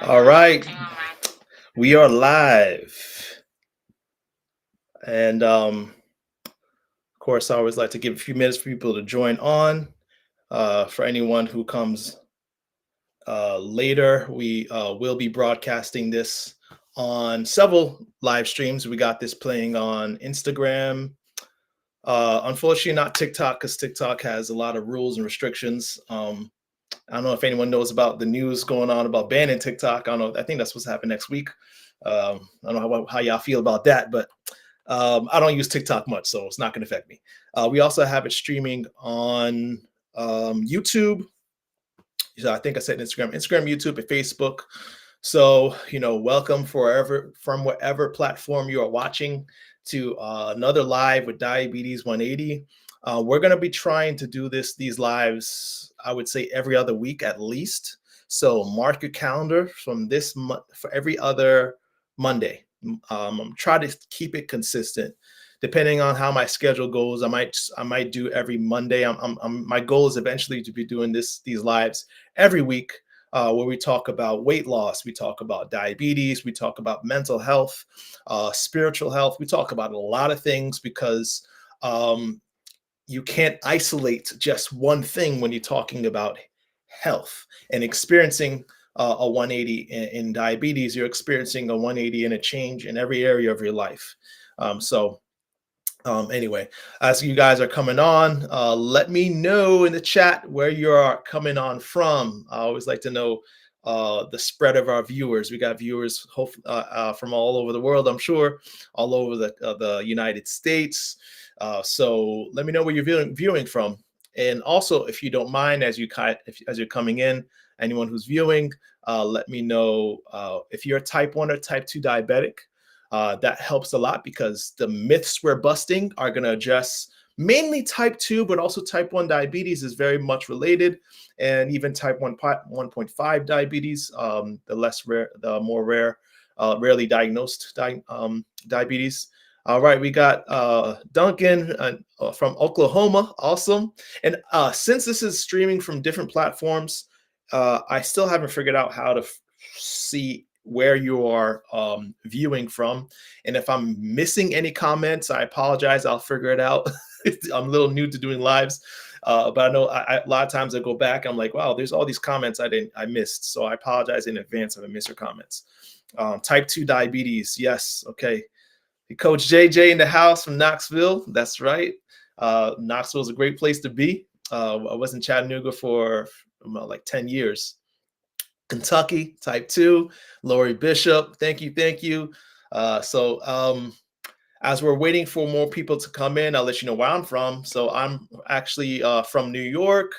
All right, we are live, and of course, I always like to give a few minutes for people to join on. For anyone who comes later, we will be broadcasting this on several live streams. We got this playing on Instagram. Unfortunately, not TikTok because TikTok has a lot of rules and restrictions. I don't know if anyone knows about the news going on about banning TikTok. I don't know. I think that's supposed to happen next week. I don't know how y'all feel about that, but I don't use TikTok much, so it's not going to affect me. We also have it streaming on YouTube. So I think I said Instagram, YouTube, and Facebook. So welcome from whatever platform you are watching to another live with Diabetes 180. We're going to be trying to do these lives, I would say every other week at least. So mark your calendar from this month for every other Monday. Try to keep it consistent. Depending on how my schedule goes, I might do every Monday. My goal is eventually to be doing these lives every week, where we talk about weight loss, we talk about diabetes, we talk about mental health, spiritual health. We talk about a lot of things because you can't isolate just one thing when you're talking about health and experiencing a 180 in diabetes. You're experiencing a 180 and a change in every area of your life. Anyway, as you guys are coming on, let me know in the chat where you are coming on from. I always like to know the spread of our viewers. We got viewers from all over the world, I'm sure, all over the United States. So let me know where you're viewing from. And also, if you don't mind, as you're coming in, anyone who's viewing, let me know if you're a type 1 or type 2 diabetic. That helps a lot because the myths we're busting are going to address mainly type 2, but also type 1 diabetes is very much related. And even type 1.5 diabetes, the more rare, rarely diagnosed diabetes. All right, we got Duncan from Oklahoma. Awesome. And since this is streaming from different platforms, I still haven't figured out how to see where you are viewing from. And if I'm missing any comments, I apologize. I'll figure it out. I'm a little new to doing lives, but I know a lot of times I go back. I'm like, wow, there's all these comments I missed. So I apologize in advance if I miss your comments. Type 2 diabetes. Yes. Okay. Coach JJ in the house from Knoxville. That's right. Knoxville is a great place to be. I was in Chattanooga for like 10 years. Kentucky, type 2, Lori Bishop. Thank you. As we're waiting for more people to come in, I'll let you know where I'm from. So I'm actually from New York.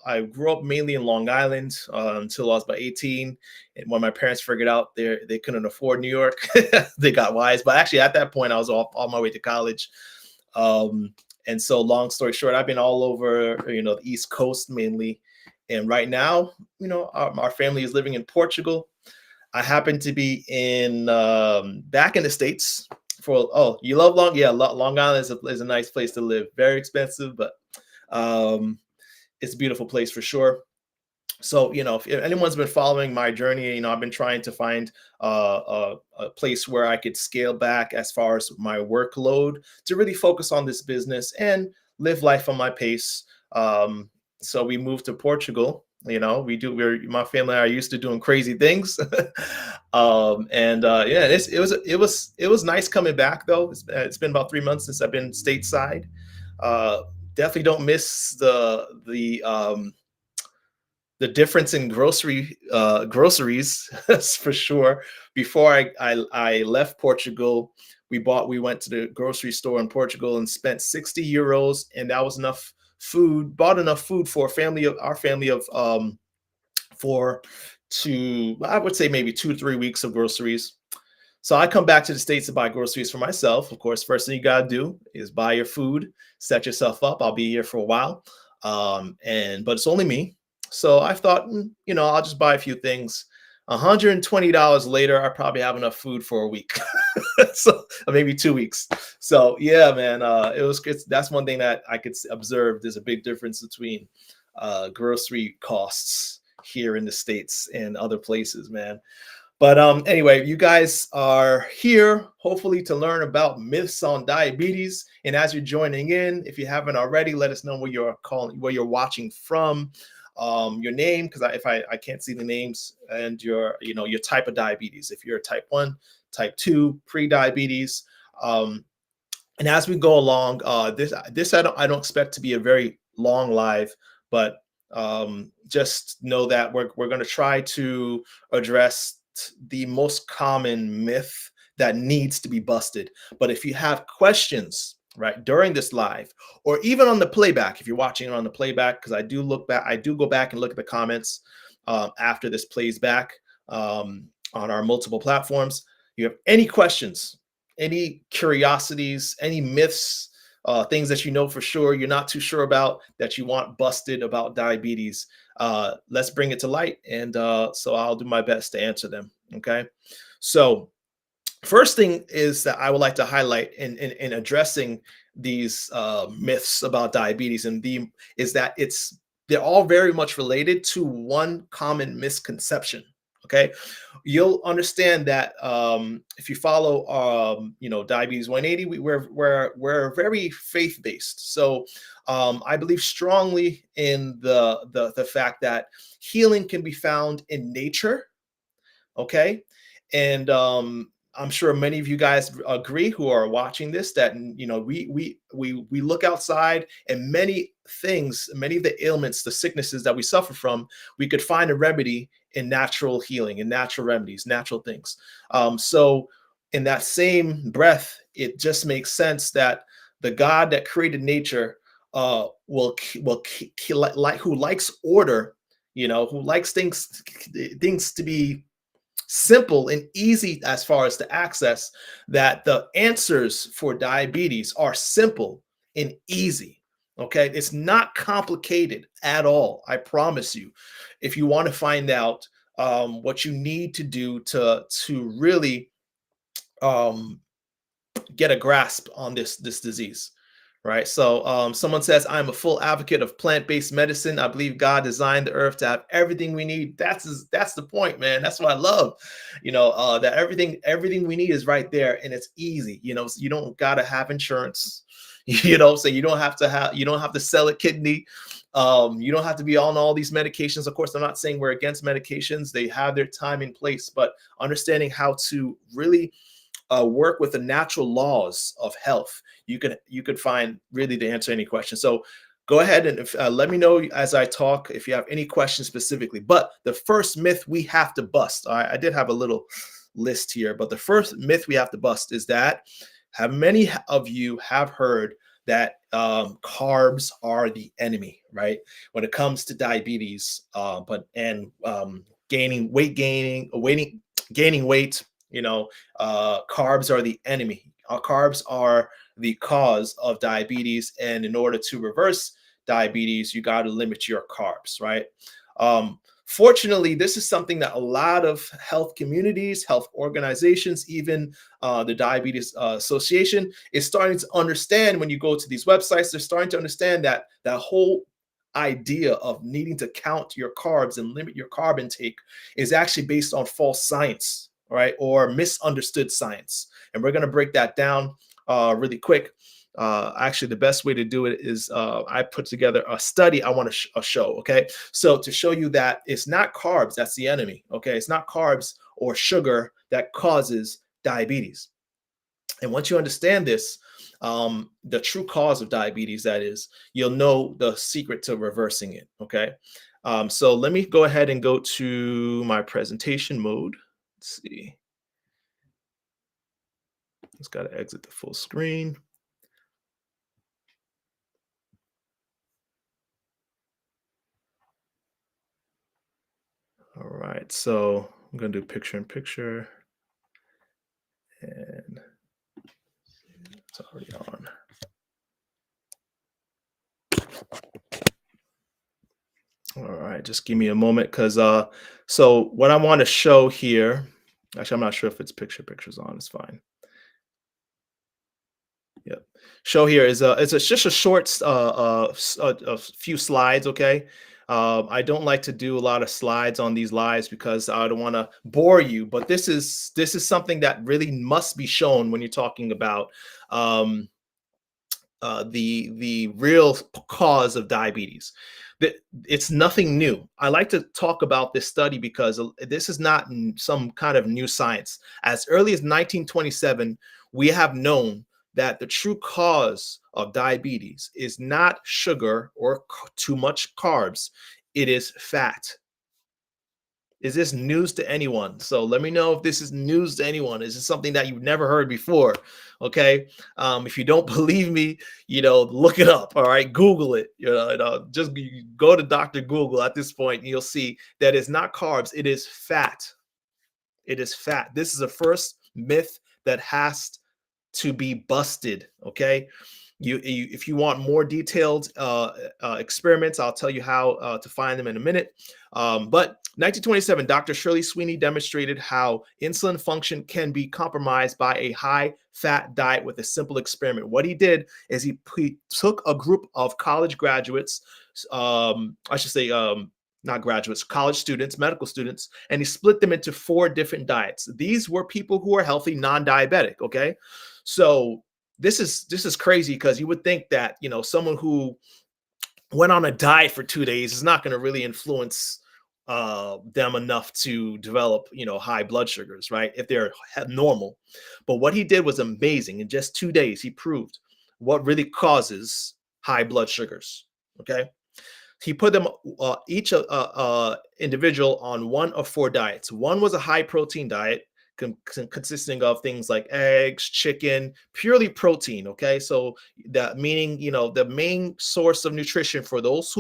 I grew up mainly in Long Island until I was about 18. And when my parents figured out they couldn't afford New York, they got wise. But actually, at that point, I was on my way to college. And so, long story short, I've been all over, the East Coast mainly. And right now, our family is living in Portugal. I happen to be back in the States you love Long Island is a nice place to live. Very expensive, but it's a beautiful place for sure. So, if anyone's been following my journey, I've been trying to find a place where I could scale back as far as my workload to really focus on this business and live life on my pace. So we moved to Portugal. My family and I are used to doing crazy things. It was nice coming back though. It's been about 3 months since I've been stateside. Definitely don't miss the difference in groceries for sure. Before I left Portugal, we went to the grocery store in Portugal and spent 60 euros, and that was enough food. Bought enough food for our family of I would say maybe 2-3 weeks of groceries. So I come back to the States to buy groceries for myself. Of course, first thing you gotta do is buy your food, set yourself up. I'll be here for a while, but it's only me. So I thought, I'll just buy a few things. $120 later, I probably have enough food for a week, so maybe 2 weeks. So yeah, man, that's one thing that I could observe. There's a big difference between grocery costs here in the States and other places, man. But anyway, you guys are here hopefully to learn about myths on diabetes. And as you're joining in, if you haven't already, let us know where you're watching from, your name, because if I can't see the names, and your type of diabetes. If you're type 1, type 2, pre-diabetes. Um, and as we go along, this I don't expect to be a very long live, but just know that we're going to try to address the most common myth that needs to be busted. But if you have questions right during this live, or even on the playback, if you're watching it on the playback, because I do go back and look at the comments after this plays back on our multiple platforms. You have any questions, any curiosities, any myths, things that you know for sure you're not too sure about that you want busted about diabetes, let's bring it to light. And so I'll do my best to answer them. Okay. So first thing is that I would like to highlight in addressing these myths about diabetes is that they're all very much related to one common misconception. Okay, you'll understand that if you follow Diabetes 180, we're very faith based. So I believe strongly in the fact that healing can be found in nature. Okay. And I'm sure many of you guys agree who are watching this that we look outside, and many of the ailments, the sicknesses that we suffer from, we could find a remedy in natural healing and natural remedies, natural things. So in that same breath, it just makes sense that the God that created nature who likes order, who likes things to be simple and easy as far as to access, that the answers for diabetes are simple and easy. Okay, it's not complicated at all, I promise you. If you want to find out what you need to do to really um, get a grasp on this disease, right? So someone says, I'm a full advocate of plant-based medicine. I believe God designed the earth to have everything we need. That's the point, man. That's what I love. That everything we need is right there, and it's easy. So you don't gotta have insurance. So you don't have to sell a kidney. You don't have to be on all these medications. Of course, I'm not saying we're against medications. They have their time and place, but understanding how to really work with the natural laws of health, you could find really the answer to any question. So go ahead and let me know as I talk if you have any questions specifically. But the first myth we have to bust, I did have a little list here, but the first myth we have to bust is that how many of you have heard that carbs are the enemy, right? When it comes to diabetes, gaining weight, carbs are the enemy. Carbs are the cause of diabetes, and in order to reverse diabetes, you got to limit your carbs, right? Fortunately, this is something that a lot of health communities, health organizations, even the Diabetes Association is starting to understand. When you go to these websites, they're starting to understand that whole idea of needing to count your carbs and limit your carb intake is actually based on false science, right? Or misunderstood science. And we're going to break that down really quick. Actually, the best way to do it is I put together a study I want to show. Okay, so to show you that it's not carbs that's the enemy. Okay, it's not carbs or sugar that causes diabetes. And once you understand this, the true cause of diabetes, that is, you'll know the secret to reversing it. Okay, so let me go ahead and go to my presentation mode. Let's see. Just got to exit the full screen. All right, so I'm going to do picture in picture, and it's already on. All right, just give me a moment, because so what I want to show here, actually, I'm not sure if picture's on. It's fine. Yep. Show here is it's just a short a few slides. Okay. I don't like to do a lot of slides on these lives because I don't want to bore you, but this is something that really must be shown when you're talking about um, the real cause of diabetes. That it's nothing new. I like to talk about this study because this is not some kind of new science. As early as 1927, we have known that the true cause of diabetes is not sugar or too much carbs. It is fat. Is this news to anyone? So let me know if this is news to anyone. Is this something that you've never heard before? Okay. If you don't believe me, look it up. All right. Google it. Just go to Dr. Google at this point, and you'll see that it's not carbs, it is fat. It is fat. This is the first myth that has to be busted. Okay. If you want more detailed experiments, I'll tell you how to find them in a minute. But 1927, Dr. Shirley Sweeney demonstrated how insulin function can be compromised by a high fat diet with a simple experiment. What he did is he took a group of college graduates, I should say, not graduates, college students, medical students, and he split them into 4 different diets. These were people who are healthy, non-diabetic. Okay. So this is crazy because you would think that someone who went on a diet for 2 days is not going to really influence them enough to develop high blood sugars, right, if they're normal. But what he did was amazing. In just 2 days he proved what really causes high blood sugars. Okay. He put them each individual on 1 of 4 diets. One was a high protein diet consisting of things like eggs, chicken, purely protein. Okay, so that meaning the main source of nutrition for those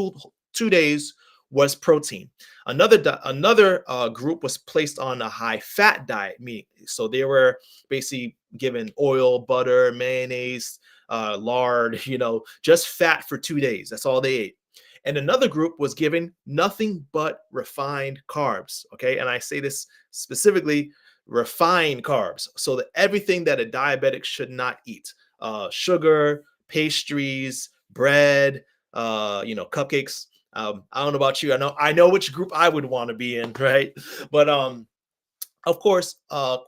2 days was protein. Another group was placed on a high fat diet, meaning so they were basically given oil, butter, mayonnaise, lard, just fat for 2 days. That's all they ate. And another group was given nothing but refined carbs. Okay. And I say this specifically, refined carbs. So that everything that a diabetic should not eat, sugar, pastries, bread, cupcakes. I don't know about you. I know which group I would want to be in, right? But of course,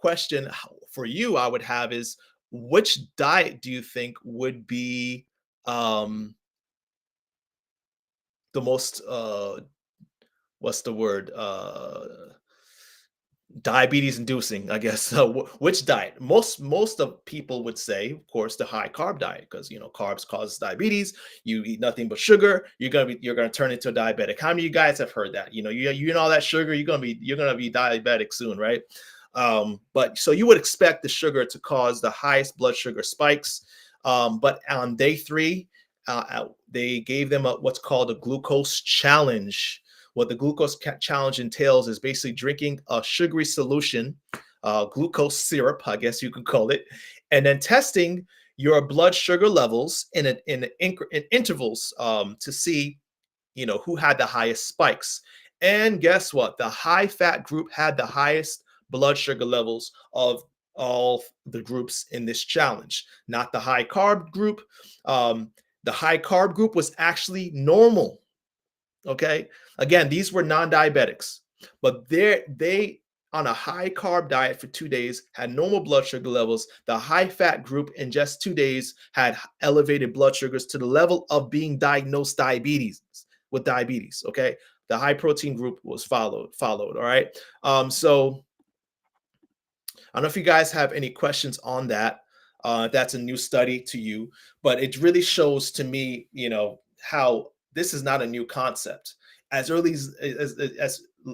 question for you I would have is, which diet do you think would be um, the most what's the word, diabetes inducing, I guess. Which diet? Most of people would say, of course, the high carb diet, because carbs causes diabetes. You eat nothing but sugar, you're gonna turn into a diabetic. How many of you guys have heard that? You know all that sugar, you're gonna be diabetic soon, right? But so you would expect the sugar to cause the highest blood sugar spikes. But on day 3, they gave them what's called a glucose challenge. What the glucose challenge entails is basically drinking a sugary solution, glucose syrup, I guess you could call it, and then testing your blood sugar levels in intervals to see, who had the highest spikes. And guess what? The high fat group had the highest blood sugar levels of all the groups in this challenge, not the high carb group. The high carb group was actually normal. Okay. Again, these were non-diabetics, but they on a high carb diet for 2 days had normal blood sugar levels. The high fat group in just 2 days had elevated blood sugars to the level of being diagnosed with diabetes. Okay. The high protein group was followed. All right. So I don't know if you guys have any questions on that. That's a new study to you, but it really shows to me, how this is not a new concept. As early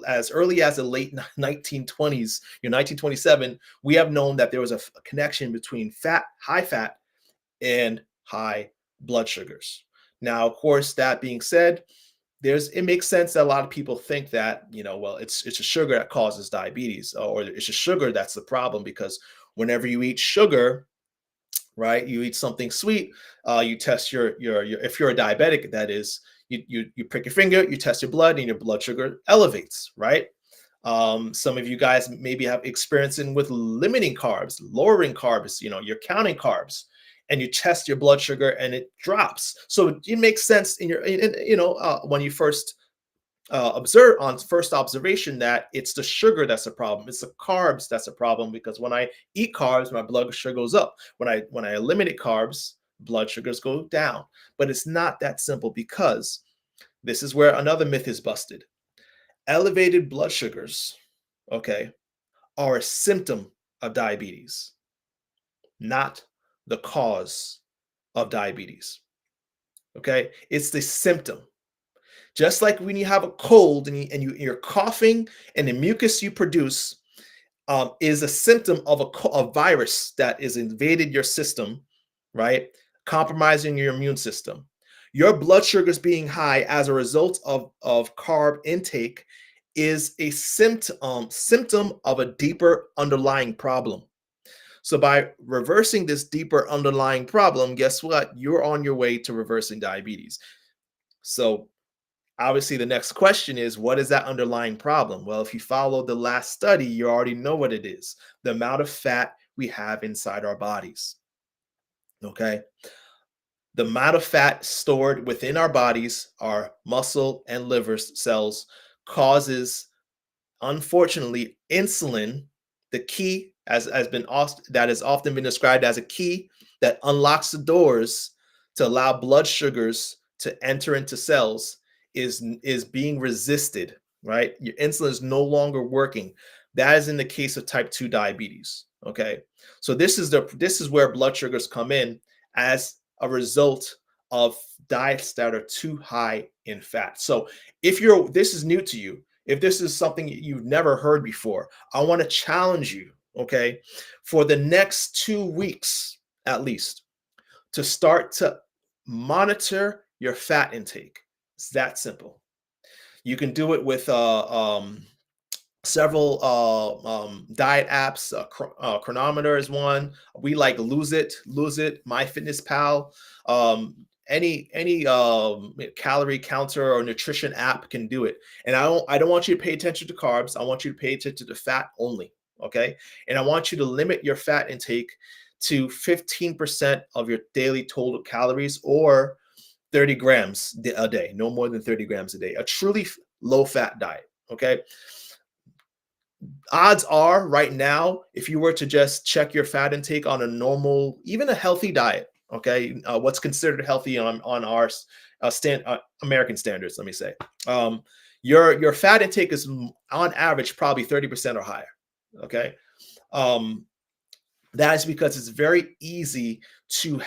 as early as the late 1920s, 1927, we have known that there was a connection between high fat, and high blood sugars. Now, of course, that being said, it makes sense that a lot of people think that well, it's a sugar that causes diabetes, or it's a sugar that's the problem, because whenever you eat sugar, right, you eat something sweet, you test your if you're a diabetic, that is, you prick your finger, you test your blood, and your blood sugar elevates, right? Some of you guys maybe have experiencing with limiting carbs, lowering carbs, you're counting carbs, and you test your blood sugar and it drops. So it makes sense when you first observe on first observation that it's the sugar that's a problem. It's the carbs that's a problem because when I eat carbs, my blood sugar goes up. When I eliminate carbs, blood sugars go down. But it's not that simple because this is where another myth is busted. Elevated blood sugars, okay, are a symptom of diabetes, not the cause of diabetes. Okay, it's the symptom. Just like when you have a cold and you're coughing and the mucus you produce is a symptom of a virus that is invaded your system, right? Compromising your immune system. Your blood sugars being high as a result of carb intake is a symptom of a deeper underlying problem. So by reversing this deeper underlying problem, guess what? You're on your way to reversing diabetes. So obviously the next question is, what is that underlying problem? Well, if you follow the last study, you already know what it is: the amount of fat we have inside our bodies. Okay, the amount of fat stored within our bodies, our muscle and liver cells, causes, unfortunately, insulin, the key, that has often been described as a key that unlocks the doors to allow blood sugars to enter into cells, is being resisted. Right, your insulin is no longer working. That is in the case of type 2 diabetes. Okay, so this is where blood sugars come in as a result of diets that are too high in fat. So if you're this is new to you, if this is something you've never heard before, I want to challenge you, okay, for the next 2 weeks at least, to start to monitor your fat intake. It's that simple. You can do it with several diet apps. Chronometer is one. We like Lose It, MyFitnessPal. Any calorie counter or nutrition app can do it. And I don't want you to pay attention to carbs. I want you to pay attention to fat only. Okay, and I want you to limit your fat intake to 15% of your daily total calories, or 30 grams a day, no more than 30 grams a day. A truly low fat diet. Okay, odds are right now, if you were to just check your fat intake on a normal, even a healthy diet, okay, what's considered healthy on our American standards, let me say, your fat intake is on average probably 30% or higher. Okay, um, that is because it's very easy to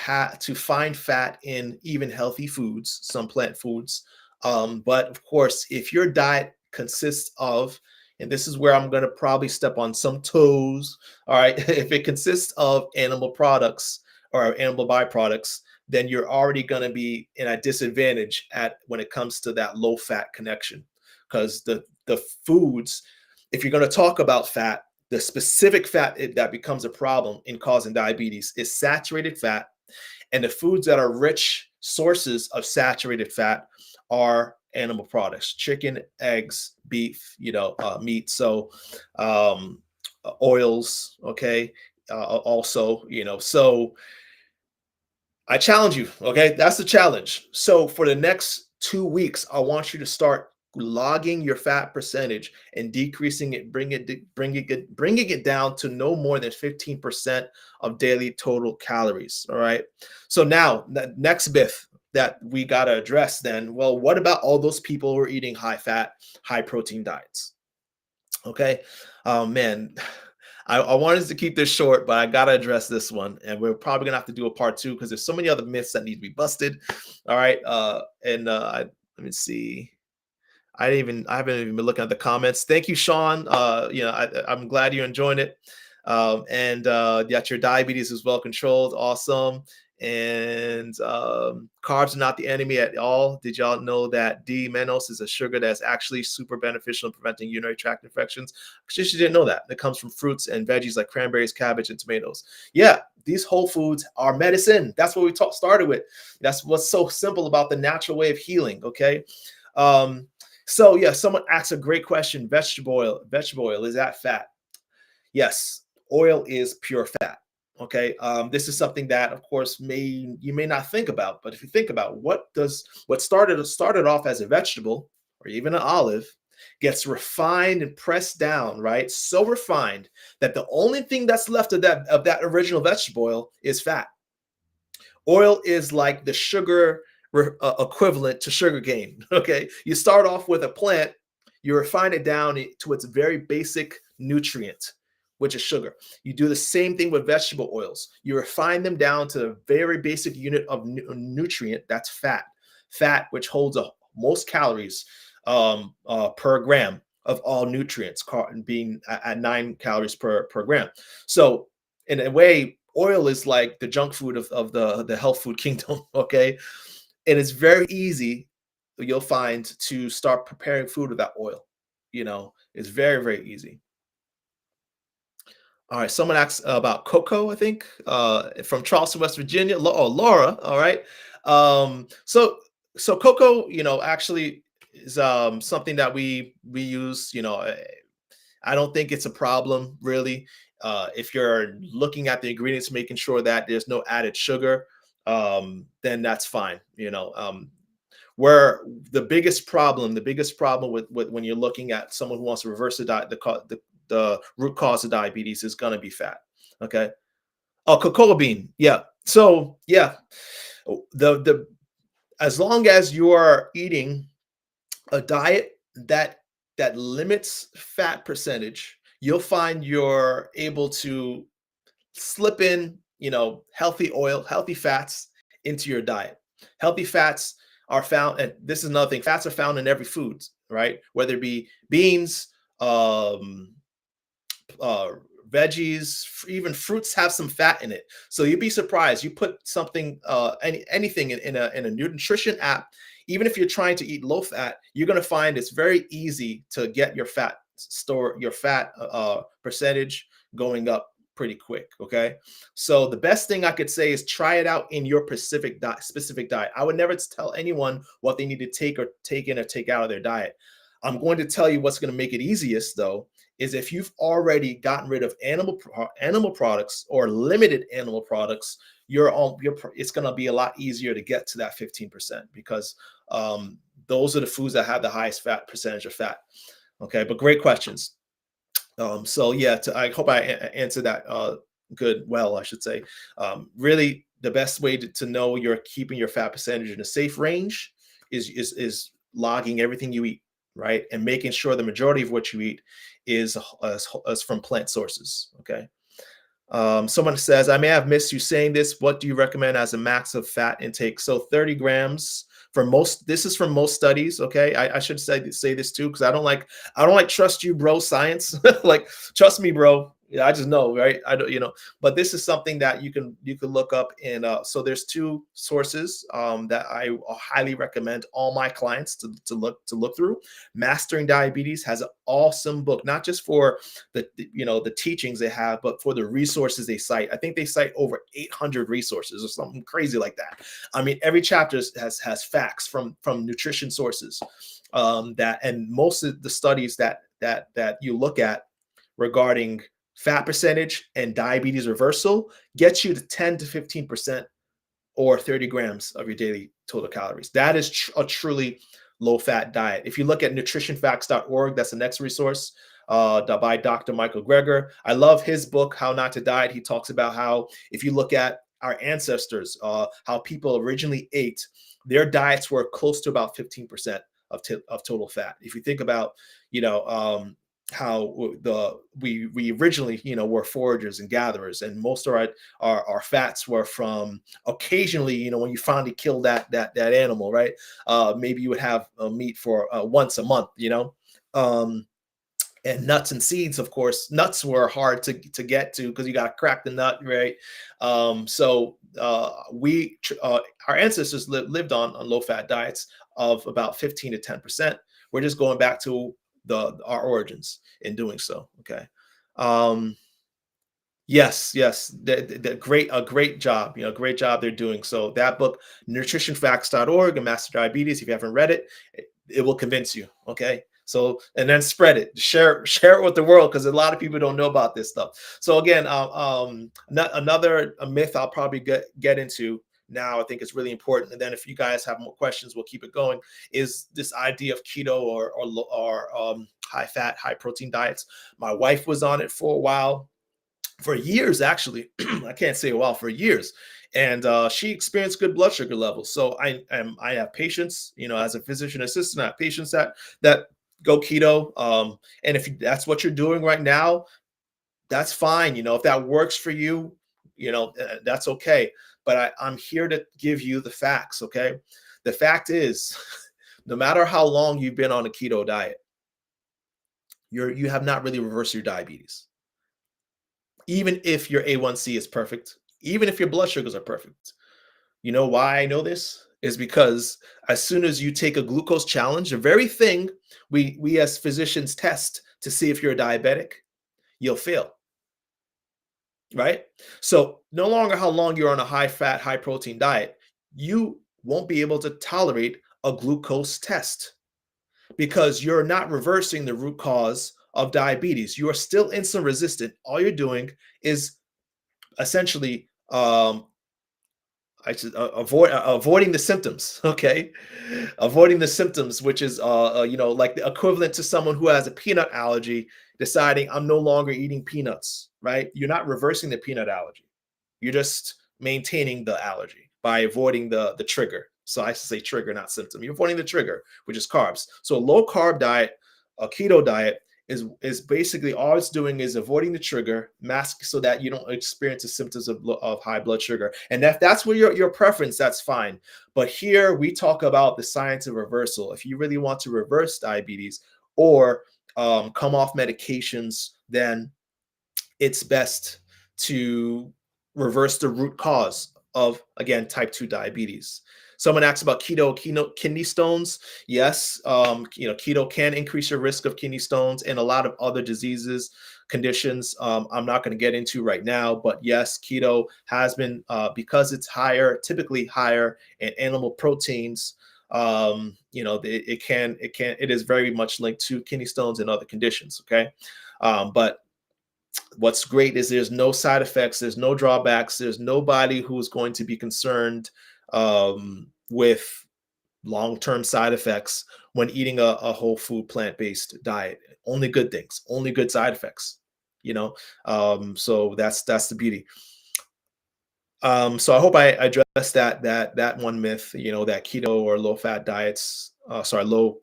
find fat in even healthy foods, some plant foods. But of course, if your diet consists of, and this is where I'm going to probably step on some toes, all right, if it consists of animal products or animal byproducts, then you're already going to be in a disadvantage at when it comes to that low fat connection, because the foods, if you're going to talk about fat, the specific fat that becomes a problem in causing diabetes is saturated fat. And the foods that are rich sources of saturated fat are animal products: chicken, eggs, beef, meat. So oils, okay, also, so I challenge you. Okay, that's the challenge. So for the next 2 weeks, I want you to start logging your fat percentage and decreasing it, bringing it down to no more than 15% of daily total calories. All right. So now the next myth that we got to address then, well, what about all those people who are eating high fat, high protein diets? Okay. Oh man, I wanted to keep this short, but I gotta address this one, and we're probably gonna have to do a part two because there's so many other myths that need to be busted. All right. Let me see. I haven't even been looking at the comments. Thank you, Sean. I'm glad you're enjoying it. And that your diabetes is well controlled. Awesome. And carbs are not the enemy at all. Did y'all know that D-mannose is a sugar that's actually super beneficial in preventing urinary tract infections? Actually, you didn't know that. It comes from fruits and veggies like cranberries, cabbage, and tomatoes. Yeah, these whole foods are medicine. That's what we started with. That's what's so simple about the natural way of healing. Okay. So yeah, someone asks a great question. Vegetable oil, is that fat? Yes, oil is pure fat. Okay, this is something that, of course, you may not think about, but if you think about what started off as a vegetable, or even an olive gets refined and pressed down, right? So refined that the only thing that's left of that original vegetable oil is fat. Oil is like the sugar equivalent to sugar cane. Okay, you start off with a plant, you refine it down to its very basic nutrient, which is sugar. You do the same thing with vegetable oils. You refine them down to the very basic unit of nutrient, that's fat. Fat, which holds most calories per gram of all nutrients, being at 9 calories per gram. So, in a way, oil is like the junk food of the health food kingdom. Okay, and it's very easy, you'll find, to start preparing food with that oil. It's very, very easy. All right, someone asked about cocoa, I think, from Charleston, West Virginia. Oh, Laura. All right. So cocoa, actually is something that we use. I don't think it's a problem really. If you're looking at the ingredients, making sure that there's no added sugar, then that's fine. Where the biggest problem with when you're looking at someone who wants to reverse the diet, the root cause of diabetes is going to be fat. Okay. Oh, cocoa bean. Yeah. So yeah, the as long as you are eating a diet that limits fat percentage, you'll find you're able to slip in, healthy oil, healthy fats into your diet. Healthy fats are found, and this is another thing, fats are found in every food, right? Whether it be beans, um, uh, veggies, even fruits have some fat in it. So you'd be surprised. You put something, anything in a nutrition app, even if you're trying to eat low fat, you're going to find it's very easy to get your fat percentage going up pretty quick. Okay, so the best thing I could say is try it out in your specific diet. I would never tell anyone what they need to take or take in or take out of their diet. I'm going to tell you what's going to make it easiest, though, is if you've already gotten rid of animal products or limited animal products, it's going to be a lot easier to get to that 15%, because those are the foods that have the highest fat percentage of fat. Okay, but great questions. So yeah, I hope I answered that well, I should say. Really, the best way to know you're keeping your fat percentage in a safe range is logging everything you eat, right, and making sure the majority of what you eat is from plant sources. Okay. Someone says, I may have missed you saying this. What do you recommend as a max of fat intake? So 30 grams for most. This is from most studies. Okay, I should say this too, because I don't like trust you, bro. Science, like trust me, bro. Yeah, I just know, right? I don't, but this is something that you can look up in. So there's two sources that I highly recommend all my clients to look through. Mastering Diabetes has an awesome book, not just for the teachings they have, but for the resources they cite. I think they cite over 800 resources or something crazy like that. I mean, every chapter has facts from nutrition sources, and most of the studies that you look at regarding fat percentage and diabetes reversal gets you to 10 to 15% or 30 grams of your daily total calories. That is a truly low fat diet. If you look at nutritionfacts.org, that's the next resource, by Dr. Michael Greger. I love his book, How Not to Diet. He talks about how, if you look at our ancestors, how people originally ate, their diets were close to about 15% of total fat. If you think about, how we originally, were foragers and gatherers, and most of our fats were from occasionally, when you finally kill that animal, right? Maybe you would have meat for once a month, and nuts and seeds. Of course, nuts were hard to get to because you got to crack the nut, right? So our ancestors lived on low fat diets of about 15 to 10%. We're just going back to our origins in doing so. Okay. Yes, a great job, great job they're doing. So that book, nutritionfacts.org, and Master Diabetes, if you haven't read it, it will convince you. Okay. So, and then spread it, share it with the world, because a lot of people don't know about this stuff. So again, another myth I'll probably get into now I think is really important. And then if you guys have more questions, we'll keep it going. Is this idea of keto or high fat, high protein diets? My wife was on it for a while, for years actually. I can't say a while, for years, and she experienced good blood sugar levels. So I have patients, as a physician assistant, I have patients that go keto. And if that's what you're doing right now, that's fine. If that works for you, that's okay. But I'm here to give you the facts. Okay, the fact is, no matter how long you've been on a keto diet, you have not really reversed your diabetes. Even if your A1C is perfect, even if your blood sugars are perfect. You know why I know this? Is because as soon as you take a glucose challenge, the very thing we as physicians test to see if you're a diabetic, you'll fail, right? So no longer how long you're on a high fat, high protein diet, you won't be able to tolerate a glucose test because you're not reversing the root cause of diabetes. You are still insulin resistant. All you're doing is essentially avoiding the symptoms. Okay, avoiding the symptoms, which is like the equivalent to someone who has a peanut allergy deciding I'm no longer eating peanuts. Right? You're not reversing the peanut allergy. You're just maintaining the allergy by avoiding the trigger. So I should say trigger, not symptom. You're avoiding the trigger, which is carbs. So a low carb diet, a keto diet, is basically all it's doing is avoiding the trigger, mask so that you don't experience the symptoms of high blood sugar. And if that's where your preference, that's fine. But here we talk about the science of reversal. If you really want to reverse diabetes or come off medications, then it's best to reverse the root cause of, again, type 2 diabetes. Someone asked about kidney stones. Yes, keto can increase your risk of kidney stones and a lot of other diseases, conditions I'm not going to get into right now. But yes, keto has been, because it's typically higher in animal proteins, it is very much linked to kidney stones and other conditions. Okay. But what's great is there's no side effects, there's no drawbacks, there's nobody who's going to be concerned with long-term side effects when eating a whole food plant-based diet. Only good things, only good side effects, so that's the beauty. So I hope I addressed that one myth, that keto or low-fat diets, low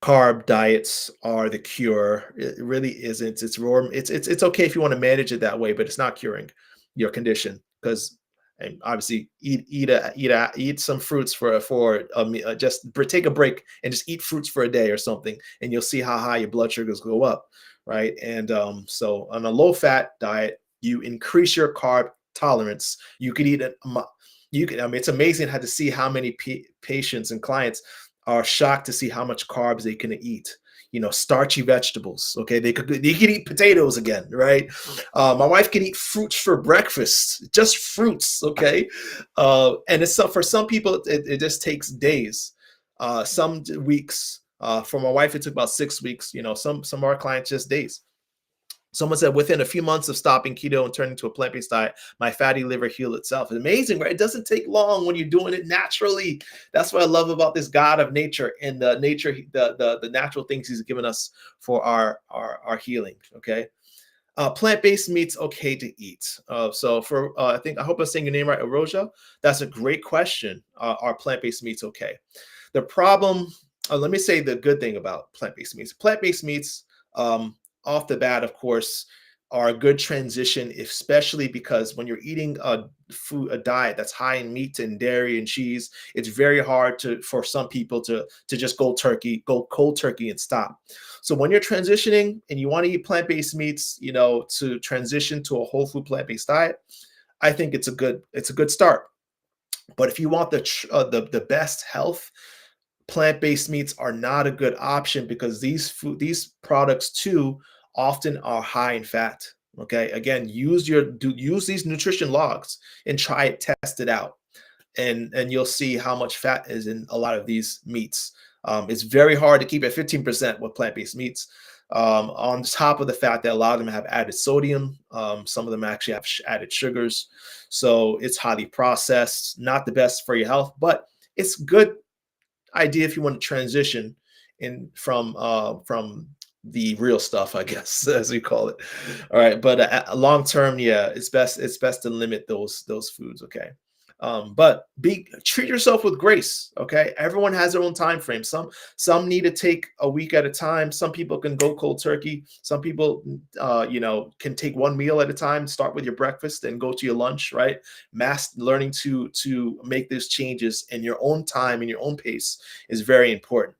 carb diets are the cure. It really isn't. It's okay if you want to manage it that way, but it's not curing your condition because, and obviously eat some fruits just take a break and just eat fruits for a day or something, and you'll see how high your blood sugars go up, right? And so on a low fat diet, you increase your carb tolerance. You could eat it's amazing how to see how many patients and clients are shocked to see how much carbs they can eat. Starchy vegetables. Okay, they could eat potatoes again, right? My wife can eat fruits for breakfast, just fruits. Okay, and for some people it just takes days, some weeks. For my wife, it took about 6 weeks. Some of our clients just days. Someone said within a few months of stopping keto and turning to a plant-based diet, my fatty liver healed itself. It's amazing, right? It doesn't take long when you're doing it naturally. That's what I love about this God of nature and the natural things He's given us for our healing. Okay. Plant-based meats okay to eat. So I hope I'm saying your name right, Aroja. That's a great question. Are plant-based meats okay? The problem, let me say the good thing about plant-based meats. Plant-based meats, off the bat, of course, are a good transition, especially because when you're eating a diet that's high in meat and dairy and cheese, it's very hard for some people to just go cold turkey and stop. So when you're transitioning and you want to eat plant-based meats, to transition to a whole food plant-based diet, I think it's a good start. But if you want the best health, plant-based meats are not a good option because these products too often are high in fat. Okay, again, use these nutrition logs and test it out, and you'll see how much fat is in a lot of these meats. It's very hard to keep at 15% with plant-based meats. On top of the fact that a lot of them have added sodium, some of them actually have added sugars. So it's highly processed, not the best for your health, but it's good idea if you want to transition in from the real stuff, I guess, as we call it. All right, but long term, yeah, it's best to limit those foods. Okay. But be treat yourself with grace. Okay, everyone has their own time frame. Some need to take a week at a time. Some people can go cold turkey. Some people, can take one meal at a time. Start with your breakfast and go to your lunch. Right, mass learning to make these changes in your own time, in your own pace, is very important.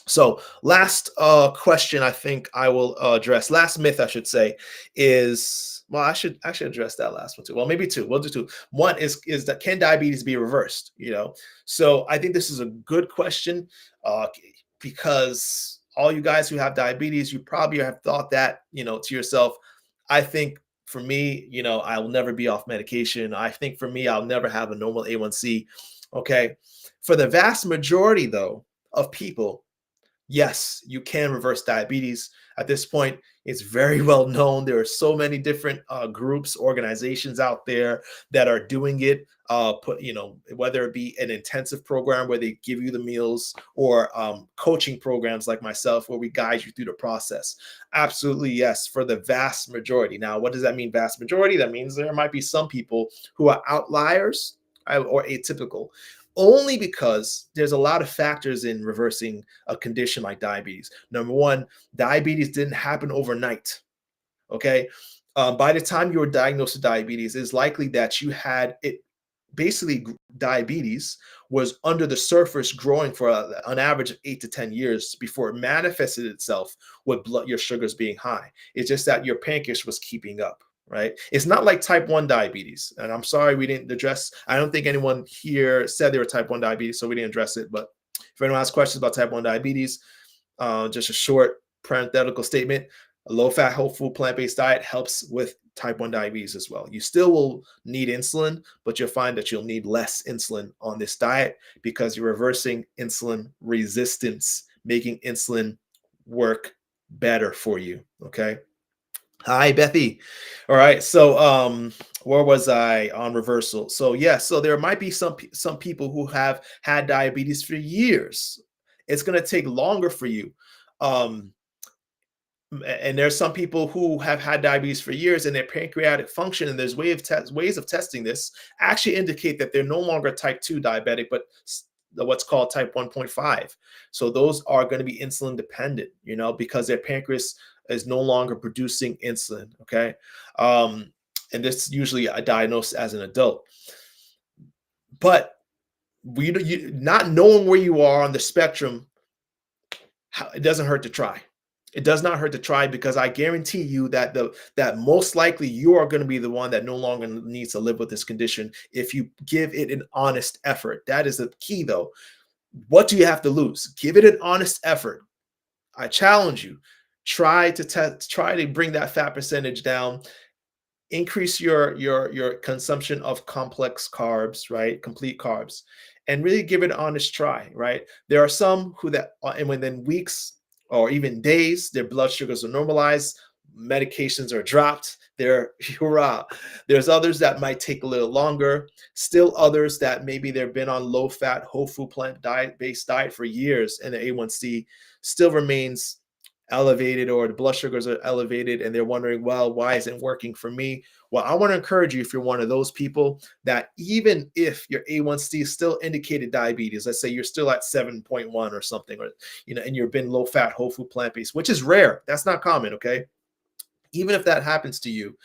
So last question I think I will address, last myth I should say, is, well, I should actually address that last one too. Well, maybe two. We'll do two. One is that, can diabetes be reversed? So I think this is a good question, uh, because all you guys who have diabetes, you probably have thought that, to yourself. I think for me, I will never be off medication. I think for me, I'll never have a normal A1C. Okay. For the vast majority, though, of people, yes, you can reverse diabetes. At this point, it's very well known. There are so many different groups, organizations out there that are doing it. Whether it be an intensive program where they give you the meals, or coaching programs like myself where we guide you through the process. Absolutely, yes, for the vast majority. Now, what does that mean, vast majority? That means there might be some people who are outliers, or atypical, only because there's a lot of factors in reversing a condition like diabetes. Number one, diabetes didn't happen overnight. Okay. By the time you were diagnosed with diabetes, it's likely that you had it. Basically, diabetes was under the surface growing for an average of 8 to 10 years before it manifested itself with your sugars being high. It's just that your pancreas was keeping up. Right. It's not like type 1 diabetes. And I'm sorry we didn't address, I don't think anyone here said they were type 1 diabetes, so we didn't address it. But if anyone has questions about type 1 diabetes, just a short parenthetical statement: a low fat, whole food, plant based diet helps with type 1 diabetes as well. You still will need insulin, but you'll find that you'll need less insulin on this diet because you're reversing insulin resistance, making insulin work better for you. Okay. Hi, Bethy. All right. So, where was I on reversal? So, yeah. So there might be some people who have had diabetes for years. It's going to take longer for you. Um, and there's some people who have had diabetes for years, and their pancreatic function, and there's ways of testing this, actually indicate that they're no longer type 2 diabetic, but what's called type 1.5. So those are going to be insulin dependent, because their pancreas is no longer producing insulin. Okay. um, and this usually diagnosed as an adult. But not knowing where you are on the spectrum, it doesn't hurt to try. It does not hurt to try, because I guarantee you that most likely you are going to be the one that no longer needs to live with this condition if you give it an honest effort. That is the key, though. What do you have to lose? Give it an honest effort. I challenge you. Try to bring that fat percentage down. Increase your consumption of complex carbs, right? Complete carbs, and really give it an honest try, right? There are some who that, and within weeks or even days, their blood sugars are normalized, medications are dropped. They're hurrah. There's others that might take a little longer. Still others that maybe they've been on low fat, whole food, plant diet based diet for years, and the A1C still remains elevated, or the blood sugars are elevated, and they're wondering, well, why isn't it working for me? Well, I want to encourage you, if you're one of those people, that even if your A1C still indicated diabetes, let's say you're still at 7.1 or something, or and you've been low fat, whole food, plant based, which is rare, that's not common. Okay. Even if that happens to you,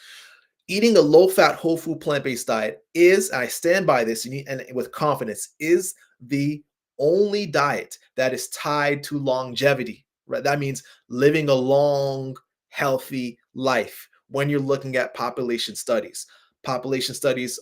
eating a low fat, whole food, plant based diet is, and I stand by this, and with confidence, is the only diet that is tied to longevity. Right? That means living a long, healthy life. When you're looking at population studies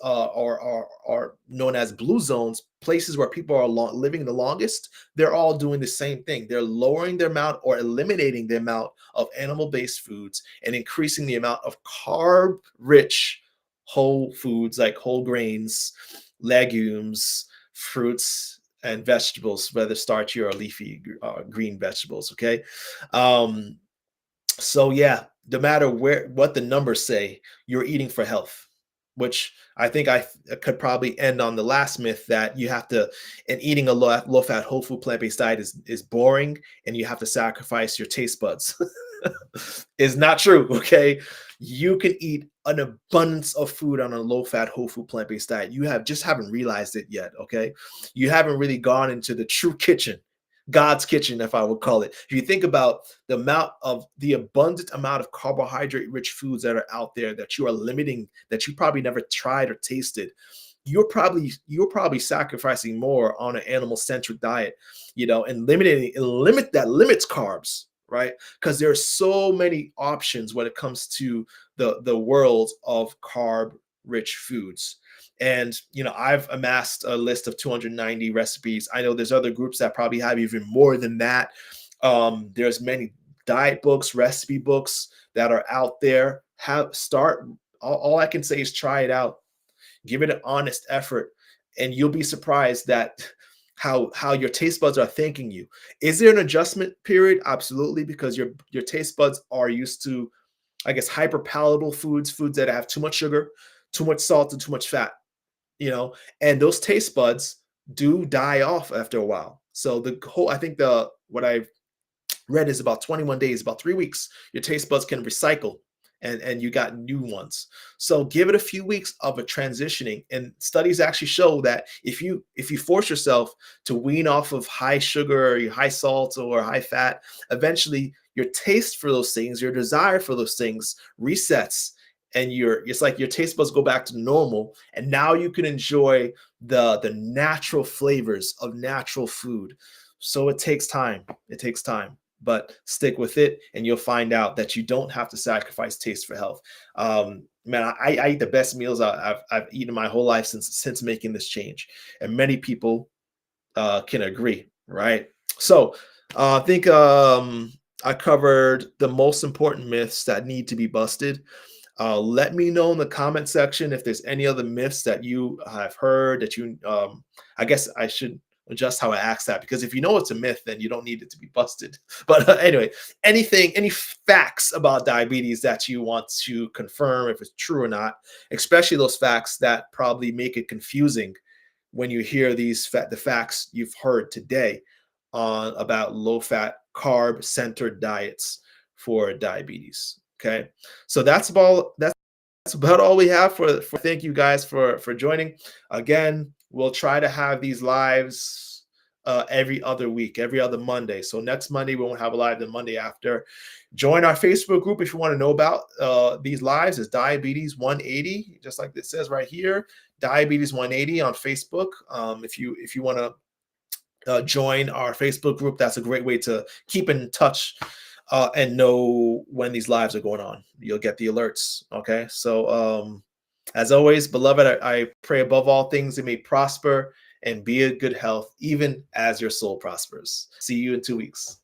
are known as blue zones, places where people are living the longest. They're all doing the same thing. They're lowering the amount or eliminating the amount of animal-based foods and increasing the amount of carb-rich whole foods like whole grains, legumes, fruits, and vegetables, whether starchy or leafy green vegetables. Okay. Um, So yeah, no matter where what the numbers say, you're eating for health, which I think could probably end on the last myth that you have to, and eating a low fat whole food plant based diet is boring and you have to sacrifice your taste buds. Is not true. Okay, you can eat an abundance of food on a low fat whole food plant based diet. You have just haven't realized it yet. Okay, you haven't really gone into the true kitchen, God's kitchen, if I would call it. If you think about the abundant amount of carbohydrate rich foods that are out there that you are limiting, that you probably never tried or tasted, you're probably sacrificing more on an animal centric diet, and limit that limits carbs, right? Because there are so many options when it comes to the world of carb rich foods. And I've amassed a list of 290 recipes. I know there's other groups that probably have even more than that. There's many diet books, recipe books that are out there. Have start all I can say is try it out, give it an honest effort, and you'll be surprised that how your taste buds are thanking you. Is there an adjustment period? Absolutely, because your taste buds are used to, I guess, hyper palatable foods that have too much sugar, too much salt, and too much fat. And those taste buds do die off after a while. So I think the what I red is about 21 days, about 3 weeks. Your taste buds can recycle, and you got new ones. So give it a few weeks of a transitioning. And studies actually show that if you force yourself to wean off of high sugar or high salt or high fat, eventually your taste for those things, your desire for those things resets, and it's like your taste buds go back to normal, and now you can enjoy the natural flavors of natural food. So it takes time. It takes time, but stick with it, and you'll find out that you don't have to sacrifice taste for health. Man, I eat the best meals I've eaten my whole life since making this change, and many people can agree, right? So I think I covered the most important myths that need to be busted. Let me know in the comment section if there's any other myths that you have heard that I guess I should adjust how I ask that, because if you know it's a myth, then you don't need it to be busted. But anyway, any facts about diabetes that you want to confirm if it's true or not, especially those facts that probably make it confusing when you hear the facts you've heard today on about low fat carb centered diets for diabetes. Okay, so that's about all we have for thank you guys for joining. Again, we'll try to have these lives every other week, every other Monday. So next Monday we won't have a live, the Monday after. Join our Facebook group if you want to know about these lives. It's Diabetes 180, just like it says right here, Diabetes 180 on Facebook. If you want to join our Facebook group, that's a great way to keep in touch and know when these lives are going on. You'll get the alerts. Okay. So, as always, beloved, I pray above all things it may prosper and be in good health, even as your soul prospers. See you in 2 weeks.